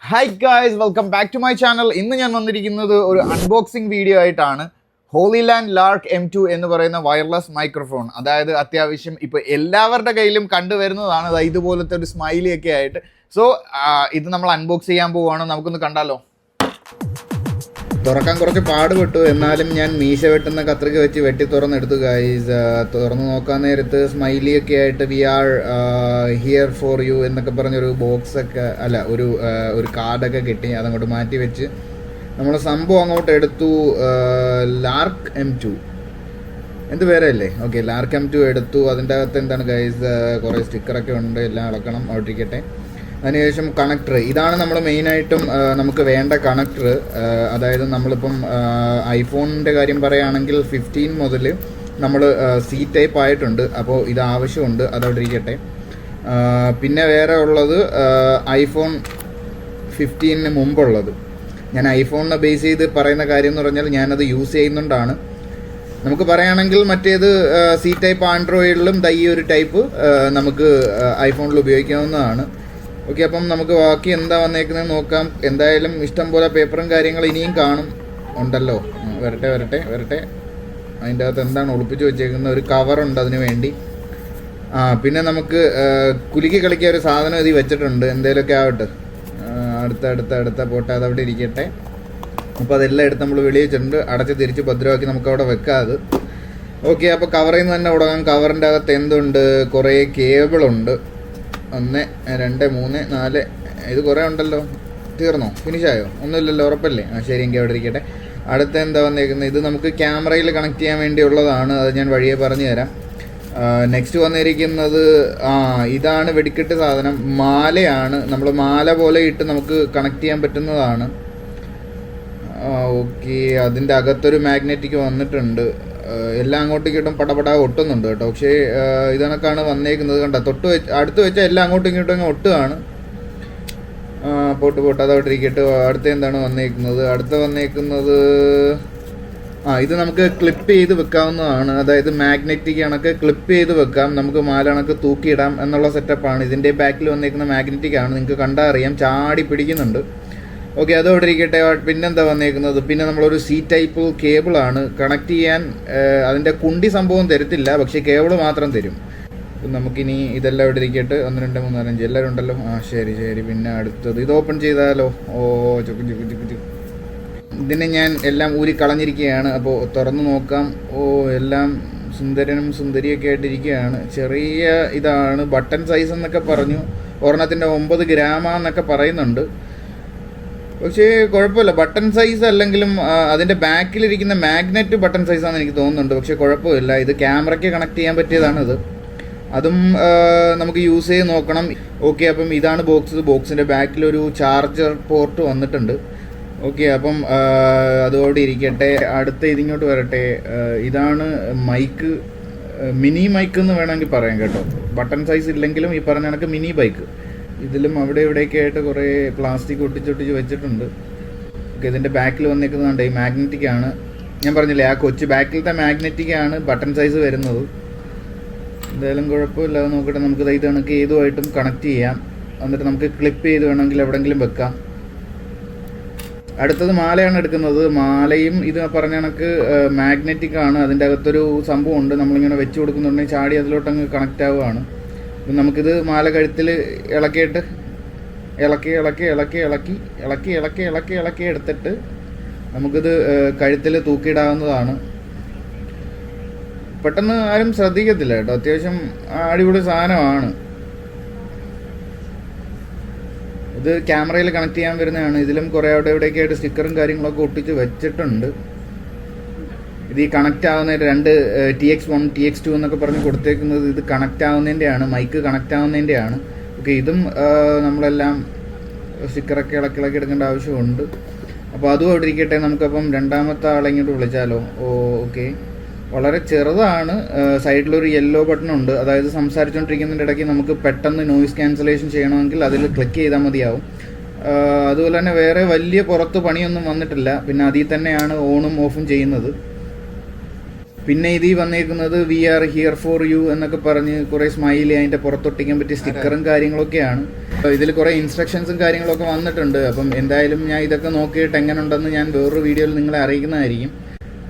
Hi guys, welcome back to my channel. ഇന്ന് ഞാൻ വന്നിരിക്കുന്നത് ഒരു അൺബോക്സിംഗ് വീഡിയോ ആയിട്ടാണ്. ഹോളിലാൻഡ് ലാർക്ക് M2 എന്ന് പറയുന്ന വയർലെസ് മൈക്രോഫോൺ. അതായത് അത്യാവശ്യം ഇപ്പോൾ എല്ലാവരുടെ കയ്യിലും കണ്ടുവരുന്നതാണ് ഇതുപോലത്തെ ഒരു സ്മൈലി ഒക്കെ ആയിട്ട്. സോ ഇത് നമ്മൾ അൺബോക്സ് ചെയ്യാൻ പോവുകയാണ്. നമുക്കൊന്ന് കണ്ടാലോ. തുറക്കാൻ കുറച്ച് പാടുപെട്ടു, എന്നാലും ഞാൻ മീശ വെട്ടുന്ന കത്രിക വെച്ച് വെട്ടി തുറന്നെടുത്തു ഗൈസ്. തുറന്ന് നോക്കാൻ നേരത്ത് സ്മൈലി ഒക്കെ ആയിട്ട് we are here for you എന്നൊക്കെ പറഞ്ഞൊരു ബോക്സൊക്കെ അല്ല ഒരു കാർഡൊക്കെ കിട്ടി. അതങ്ങോട്ട് മാറ്റി വെച്ച് നമ്മൾ സംഭവം അങ്ങോട്ട് എടുത്തു. ലാർക്ക് M2 എന്ത് പേരല്ലേ? ഓക്കെ, ലാർക്ക് M2 എടുത്തു. അതിൻ്റെ അകത്ത് എന്താണ് ഗൈസ്, കുറേ സ്റ്റിക്കറൊക്കെ ഉണ്ട്, എല്ലാം അളക്കണം, അവിടെ ഇരിക്കട്ടെ. അതിനുശേഷം കണക്ടർ, ഇതാണ് നമ്മൾ മെയിനായിട്ടും നമുക്ക് വേണ്ട കണക്ടർ. അതായത് നമ്മളിപ്പം ഐഫോണിൻ്റെ കാര്യം പറയുകയാണെങ്കിൽ 15 മുതൽ നമ്മൾ C ടൈപ്പ് ആയിട്ടുണ്ട്. അപ്പോൾ ഇത് ആവശ്യമുണ്ട്, അതവിടെ ഇരിക്കട്ടെ. പിന്നെ വേറെ ഉള്ളത് ഐഫോൺ 15 മുമ്പുള്ളത്. ഞാൻ ഐഫോണിനെ ബേസ് ചെയ്ത് പറയുന്ന കാര്യം എന്ന് പറഞ്ഞാൽ ഞാനത് യൂസ് ചെയ്യുന്നുണ്ടാണ്. നമുക്ക് പറയുകയാണെങ്കിൽ മറ്റേത് C ടൈപ്പ് ആൻഡ്രോയിഡിലും ഈ ഒരു ടൈപ്പ് നമുക്ക് ഐഫോണിൽ ഉപയോഗിക്കാവുന്നതാണ്. ഓക്കെ, അപ്പം നമുക്ക് ബാക്കി എന്താ വന്നേക്കുന്നത് നോക്കാം. എന്തായാലും ഇഷ്ടം പോലെ പേപ്പറും കാര്യങ്ങളും ഇനിയും കാണും ഉണ്ടല്ലോ. വരട്ടെ. അതിൻ്റെ അകത്ത് എന്താണ് ഒളിപ്പിച്ച് വെച്ചേക്കുന്ന ഒരു കവറുണ്ട് അതിന് വേണ്ടി. പിന്നെ നമുക്ക് കുലുക്കി കളിക്കാൻ ഒരു സാധനം ഇതിൽ വെച്ചിട്ടുണ്ട്. എന്തെങ്കിലുമൊക്കെ ആവട്ടെ, അടുത്ത പോട്ടെ, അതവിടെ ഇരിക്കട്ടെ. അപ്പോൾ അതെല്ലാം എടുത്ത് നമ്മൾ വെളിയിൽ വെച്ചിട്ടുണ്ട്. അടച്ച് തിരിച്ച് ഭദ്രമാക്കി നമുക്കവിടെ വെക്കാം അത്. ഓക്കെ, അപ്പോൾ കവറിൽ നിന്ന് തന്നെ തുടങ്ങാം. കവറിൻ്റെ അകത്ത് എന്തുണ്ട്? കുറേ കേബിളുണ്ട്. 1 2 3 4, ഇത് കുറേ ഉണ്ടല്ലോ. തീർന്നോ? ഫിനിഷായോ? ഒന്നുമില്ലല്ലോ, ഉറപ്പല്ലേ? ശരി, എങ്കിൽ അവിടെ ഇരിക്കട്ടെ. അടുത്ത എന്താ വന്നേക്കുന്നത്? ഇത് നമുക്ക് ക്യാമറയിൽ കണക്ട് ചെയ്യാൻ വേണ്ടിയുള്ളതാണ്. അത് ഞാൻ വഴിയെ പറഞ്ഞു തരാം. നെക്സ്റ്റ് വന്നിരിക്കുന്നത് ഇതാണ് വെടിക്കെട്ട് സാധനം. മാലയാണ്. നമ്മൾ മാല പോലെ ഇട്ട് നമുക്ക് കണക്ട് ചെയ്യാൻ പറ്റുന്നതാണ്. ഓക്കെ, അതിൻ്റെ അകത്തൊരു മാഗ്നറ്റിക് വന്നിട്ടുണ്ട്. എല്ലാം അങ്ങോട്ടേക്ക് ഇട്ടും പടപട ഒട്ടുന്നുണ്ട് കേട്ടോ. പക്ഷേ ഇതണക്കാണ് വന്നേക്കുന്നത്. കണ്ട, അടുത്ത് വെച്ചാൽ എല്ലാം അങ്ങോട്ടും ഇങ്ങോട്ടും ഒട്ടുകയാണ്. പോട്ട് അതവിടെ ഇരിക്കട്ടെ. അടുത്ത എന്താണ് വന്നേക്കുന്നത്? വന്നേക്കുന്നത് ഇത് നമുക്ക് ക്ലിപ്പ് ചെയ്ത് വെക്കാവുന്നതാണ്. അതായത് മാഗ്നറ്റിക് കണക്ക് ക്ലിപ്പ് ചെയ്ത് വെക്കാം. നമുക്ക് മാല കണക്ക് തൂക്കിയിടാം എന്നുള്ള സെറ്റപ്പാണ്. ഇതിൻ്റെ ബാക്കിൽ വന്നേക്കുന്ന മാഗ്നറ്റിക് ആണ്. നിങ്ങൾക്ക് കണ്ടാൽ അറിയാം, ചാടി പിടിക്കുന്നുണ്ട്. ഓക്കെ, അതോടെ ഇരിക്കട്ടെ. പിന്നെന്താ വന്നേക്കുന്നത്? പിന്നെ നമ്മളൊരു C ടൈപ്പ് കേബിളാണ്. കണക്ട് ചെയ്യാൻ അതിൻ്റെ കുണ്ടി സംഭവം തരത്തില്ല, പക്ഷേ കേബിൾ മാത്രം തരും. അപ്പം നമുക്കിനി ഇതെല്ലാം ഇവിടെ ഇരിക്കട്ടെ. 1 2 3 4 5 എല്ലാവരും ഉണ്ടല്ലോ. ശരി. പിന്നെ അടുത്തത് ഇത് ഓപ്പൺ ചെയ്താലോ? ചുക്ക്. ഇതിനെ ഞാൻ എല്ലാം ഊരി കളഞ്ഞിരിക്കുകയാണ്. അപ്പോൾ തുറന്ന് നോക്കാം. എല്ലാം സുന്ദരനും സുന്ദരിയൊക്കെ ആയിട്ടിരിക്കുകയാണ്. ചെറിയ ഇതാണ്, ബട്ടൺ സൈസ് എന്നൊക്കെ പറഞ്ഞു. ഒരെണ്ണത്തിൻ്റെ 9 ഗ്രാമാന്നൊക്കെ പറയുന്നുണ്ട്. പക്ഷേ കുഴപ്പമില്ല, ബട്ടൺ സൈസ് അല്ലെങ്കിലും അതിൻ്റെ ബാക്കിലിരിക്കുന്ന മാഗ്നറ്റ് ബട്ടൺ സൈസാണെന്ന് എനിക്ക് തോന്നുന്നുണ്ട്. പക്ഷേ കുഴപ്പമില്ല, ഇത് ക്യാമറയ്ക്ക് കണക്ട് ചെയ്യാൻ പറ്റിയതാണിത്. അതും നമുക്ക് യൂസ് ചെയ്ത് നോക്കണം. ഓക്കെ, അപ്പം ഇതാണ് ബോക്സിൻ്റെ ബാക്കിലൊരു ചാർജർ പോർട്ട് വന്നിട്ടുണ്ട്. ഓക്കെ, അപ്പം അതോടെ ഇരിക്കട്ടെ. അടുത്ത ഇതിങ്ങോട്ട് വരട്ടെ. ഇതാണ് മൈക്ക്, മിനി മൈക്ക് എന്ന് വേണമെങ്കിൽ പറയാം കേട്ടോ. ബട്ടൺ സൈസ് ഇല്ലെങ്കിലും ഈ പറഞ്ഞ കണക്ക് മിനി ബൈക്ക്. ഇതിലും അവിടെ ഇവിടെയൊക്കെ ആയിട്ട് കുറേ പ്ലാസ്റ്റിക് ഒട്ടിച്ചൊട്ടിച്ച് വെച്ചിട്ടുണ്ട്. ഓക്കെ, ഇതിൻ്റെ ബാക്കിൽ വന്നേക്കുന്നതുകൊണ്ട് ഈ മാഗ്നറ്റിക് ആണ്. ഞാൻ പറഞ്ഞില്ലേ, ആ കൊച്ചു ബാക്കിലത്തെ മാഗ്നറ്റിക് ആണ് ബട്ടൺ സൈസ് വരുന്നത്. എന്തായാലും കുഴപ്പമില്ല, അത് നോക്കട്ടെ. നമുക്ക് ഇത് കണക്ക് ഏതുമായിട്ടും കണക്ട് ചെയ്യാം. എന്നിട്ട് നമുക്ക് ക്ലിപ്പ് ചെയ്ത് വേണമെങ്കിൽ എവിടെയെങ്കിലും വെക്കാം. അടുത്തത് മാലയാണ് എടുക്കുന്നത്. മാലയും ഇത് പറഞ്ഞ കണക്ക് മാഗ്നറ്റിക് ആണ്. അതിൻ്റെ അകത്തൊരു സംഭവം ഉണ്ട്. നമ്മളിങ്ങനെ വെച്ച് കൊടുക്കുന്നുണ്ടെങ്കിൽ ചാടി അതിലോട്ടങ്ങ് കണക്റ്റ് ആവുകയാണ്. അപ്പം നമുക്കിത് മാല കഴുത്തിൽ ഇളക്കിയിട്ട് ഇളക്കി എടുത്തിട്ട് നമുക്കിത് കഴുത്തിൽ തൂക്കിയിടാവുന്നതാണ്. പെട്ടെന്ന് ആരും ശ്രദ്ധിക്കത്തില്ല കേട്ടോ. അത്യാവശ്യം അടിപൊളി സാധനമാണ്. ഇത് ക്യാമറയിൽ കണക്ട് ചെയ്യാൻ വരുന്നതാണ്. ഇതിലും കുറേ അവിടെ ഇവിടെയൊക്കെ ആയിട്ട് സ്റ്റിക്കറും കാര്യങ്ങളൊക്കെ ഒട്ടിച്ച് വെച്ചിട്ടുണ്ട്. ഇത് ഈ കണക്റ്റ് ആവുന്ന 2 TX1 TX2 എന്നൊക്കെ പറഞ്ഞ് കൊടുത്തേക്കുന്നത് ഇത് കണക്റ്റ് ആവുന്നതിൻ്റെയാണ്, മൈക്ക് കണക്റ്റ് ആവുന്നതിൻ്റെയാണ്. ഓക്കെ, ഇതും നമ്മളെല്ലാം സ്റ്റിക്കറൊക്കെ ഇളക്കി എടുക്കേണ്ട ആവശ്യമുണ്ട്. അപ്പോൾ അതും അവിടെ ഇരിക്കട്ടെ. നമുക്കപ്പം രണ്ടാമത്തെ ആളെ ഇങ്ങോട്ട് വിളിച്ചാലോ? ഓക്കെ, വളരെ ചെറുതാണ്. സൈഡിലൊരു യെല്ലോ ബട്ടൺ ഉണ്ട്. അതായത് സംസാരിച്ചുകൊണ്ടിരിക്കുന്നതിൻ്റെ ഇടയ്ക്ക് നമുക്ക് പെട്ടെന്ന് നോയിസ് ക്യാൻസലേഷൻ ചെയ്യണമെങ്കിൽ അതിൽ ക്ലിക്ക് ചെയ്താൽ മതിയാവും. അതുപോലെ തന്നെ വേറെ വലിയ പുറത്ത് പണിയൊന്നും വന്നിട്ടില്ല. പിന്നെ അതിൽ തന്നെയാണ് ഓണും ഓഫും ചെയ്യുന്നത്. പിന്നെ ഇതിൽ വന്നേക്കുന്നത് we are here for you എന്നൊക്കെ പറഞ്ഞ് കുറേ സ്മൈലി അതിൻ്റെ പുറത്തൊട്ടിക്കാൻ പറ്റിയ സ്റ്റിക്കറും കാര്യങ്ങളൊക്കെയാണ്. ഇതിൽ കുറേ ഇൻസ്ട്രക്ഷൻസും കാര്യങ്ങളൊക്കെ വന്നിട്ടുണ്ട്. അപ്പം എന്തായാലും ഞാൻ ഇതൊക്കെ നോക്കിയിട്ട് എങ്ങനെ ഉണ്ടെന്ന് ഞാൻ വേറൊരു വീഡിയോയിൽ നിങ്ങളെ അറിയിക്കുന്നതായിരിക്കും.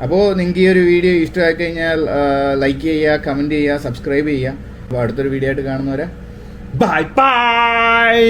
അപ്പോൾ നിങ്ങൾക്ക് ഈ ഒരു വീഡിയോ ഇഷ്ടമായി കഴിഞ്ഞാൽ ലൈക്ക് ചെയ്യുക, കമൻറ്റ് ചെയ്യുക, സബ്സ്ക്രൈബ് ചെയ്യുക. അപ്പോൾ അടുത്തൊരു വീഡിയോ ആയിട്ട് കാണുന്നവരെ ബൈ ബൈ.